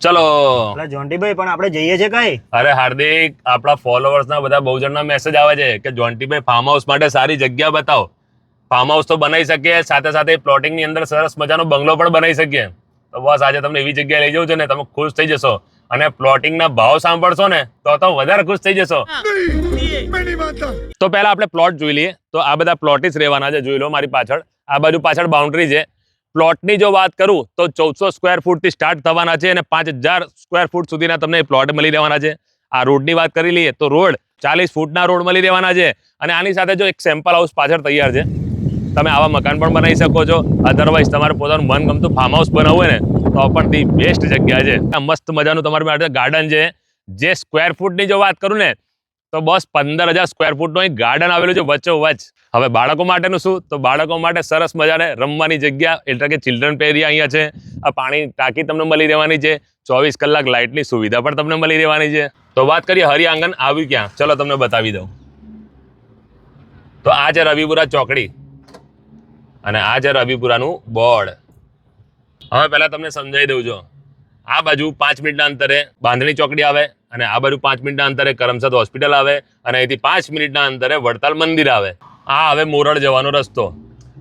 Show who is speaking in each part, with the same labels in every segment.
Speaker 1: ચલો
Speaker 2: એટલે જોન્ટીભાઈ પણ આપણે જઈએ છે કઈ?
Speaker 1: અરે હાર્દિક, આપણા ફોલોવર્સ ના બધા બહુ જણના મેસેજ આવે છે કે જોન્ટીભાઈ ફાર્મ હાઉસ માટે સારી જગ્યા બતાવો. ફાર્મ હાઉસ તો બનાવી શકીએ, સાથે સાથે પ્લોટિંગ ની અંદર સરસ મજાનો બંગલો પણ બનાવી શકીએ. તો બસ આજે તમને એવી જગ્યાએ લઈ જવું છે ને, તમે ખુશ થઈ જશો. અને પ્લોટિંગ ના ભાવ સાંભળશો ને તો વધારે ખુશ થઈ જશો. તો પહેલા આપણે પ્લોટ જોઈ લઈએ. તો આ બધા પ્લોટ જ રહેવાના છે. જોઈ લો મારી પાછળ, આ બાજુ પાછળ બાઉન્ડ્રી છે. પ્લોટની જો વાત કરું તો 1400 સ્ક્વેર ફૂટ થી સ્ટાર્ટ થવાના છે અને 5000 સ્ક્વેર ફૂટ સુધીના તમને પ્લોટ મળી રહેવાના છે. આ રોડની વાત કરી લઈએ તો રોડ 40 ફૂટના રોડ મળી રહેવાના છે. અને આની સાથે જો એક સેમ્પલ હાઉસ પાછળ તૈયાર છે. તમે આવા મકાન પણ બનાવી શકો છો. અધરવાઇઝ તમારે પોતાનું મનગમતું ફાર્મ હાઉસ બનાવવું હોય ને તો પણ ધી બેસ્ટ જગ્યા છે. આ મસ્ત મજાનું તમારી માટે ગાર્ડન છે. જે સ્ક્વેર ફૂટની જો વાત કરું ને તો બસ 15000 સ્ક્વેર ફૂટનું એક ગાર્ડન આવેલું છે વચ્ચોવચ્ચ. હવે બાળકો માટેનું શું? તો બાળકો માટે સરસ મજાને રમવાની જગ્યા એટલે કે ચિલ્ડ્રન એરિયા અહીંયા છે. આ પાણી ટાંકી તમને મળી રહેવાની છે. 24 કલાક લાઇટની સુવિધા પણ તમને મળી રહેવાની છે. તો વાત કરીએ હરિ આંગણ આવ્યું ક્યાં, ચલો તમને બતાવી દઉં. તો આ છે રવિપુરા ચોકડી અને આ છે રવિપુરાનું બોર્ડ. હવે પહેલા તમને સમજાવી દઉં છું. આ બાજુ 5 મિનિટના અંતરે બાંધણી ચોકડી આવે અને આ બાજુ 5 મિનિટના અંતરે કરમસદ હોસ્પિટલ આવે અને અહીંથી 5 મિનિટના અંતરે વડતાલ મંદિર આવે. આ હવે મોરડ જવાનો રસ્તો.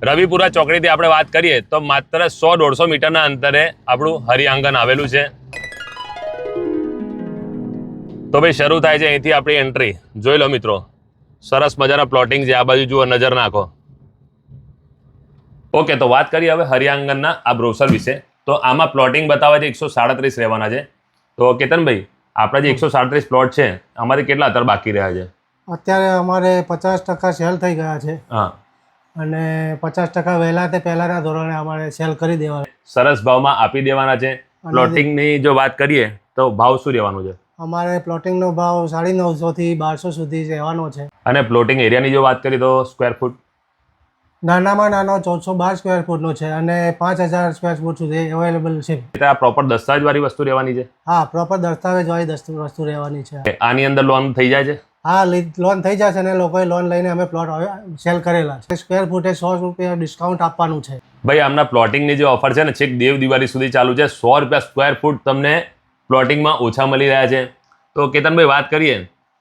Speaker 1: રવિપુરા ચોકડીથી આપણે વાત કરીએ તો માત્ર 100-150 મીટરના અંતરે આપણું હરિઆંગણ આવેલું છે. તો ભાઈ શરૂ થાય છે અહીંથી આપણી એન્ટ્રી. જોઈ લો મિત્રો, સરસ મજાના પ્લોટિંગ છે. આ બાજુ જુઓ, નજર નાખો. ઓકે, તો વાત કરીએ હવે હરિઆંગણના આ બ્રોશર વિશે. તો આમાં પ્લોટિંગ બતાવે છે 137 રહેવાના છે. તો કેતનભાઈ, આપણા જે 137 પ્લોટ છે આમાંથી કેટલા અત્યારે બાકી રહ્યા છે?
Speaker 3: અત્યારે અમારે 50% સેલ થઈ ગયા છે.
Speaker 1: હા,
Speaker 3: અને 50% વહેલા તે પહેલાના ધોરણે અમારે સેલ કરી દેવાના.
Speaker 1: સરસ ભાવમાં આપી દેવાના છે. પ્લોટિંગની જો વાત કરીએ તો ભાવ શું રહેવાનું છે?
Speaker 3: અમારે પ્લોટિંગનો ભાવ 950 થી 1200 સુધી રહેવાનો છે.
Speaker 1: અને પ્લોટિંગ એરિયાની જો વાત કરીએ તો સ્ક્વેર ફૂટ
Speaker 3: નાનામાં નાનો 1412 સ્ક્વેર ફૂટનો છે અને 5000 સ્ક્વેર ફૂટ સુધી અવેલેબલ છે.
Speaker 1: આ પ્રોપર દસ્તાવેજવાળી વસ્તુ રહેવાની છે?
Speaker 3: હા, પ્રોપર દસ્તાવેજવાળી વસ્તુ રહેવાની છે.
Speaker 1: આની અંદર લોન થઈ જાય છે?
Speaker 3: હા, લોન થઈ જશે અને લોકોએ લોન લઈને અમે પ્લોટ હવે સેલ કરેલા છે. સ્ક્વેર ફૂટે 100 રૂપિયા ડિસ્કાઉન્ટ આપવાનું છે.
Speaker 1: ભાઈ, આમના પ્લોટિંગની જે ઓફર છે ને છેક દેવ દિવાળી સુધી ચાલુ છે. 100 રૂપિયા સ્ક્વેર ફૂટ તમને પ્લોટિંગમાં ઓછા મળી રહ્યા છે. તો કેતનભાઈ, વાત કરીએ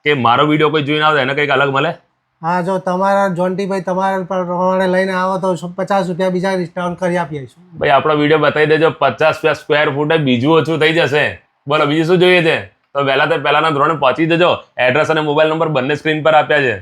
Speaker 1: કે મારો વિડીયો કોઈ જોઈને આવે એને કંઈક અલગ મળે?
Speaker 3: હા, જો તમારા જોન્ટીભાઈ તમારા પ્રમાણે લઈને આવો તો 50 રૂપિયા બીજા ડિસ્કાઉન્ટ કરી આપીશું.
Speaker 1: ભાઈ, આપણો વિડીયો બતાવી દેજો. 50 રૂપિયા સ્ક્વેર ફૂટે બીજું ઓછું થઈ જશે. બોલો, બીજું શું જોઈએ છે? તો પહેલાના ધોરણે પહોંચી જજો. એડ્રેસ અને મોબાઈલ નંબર બંને સ્ક્રીન પર આપ્યા છે.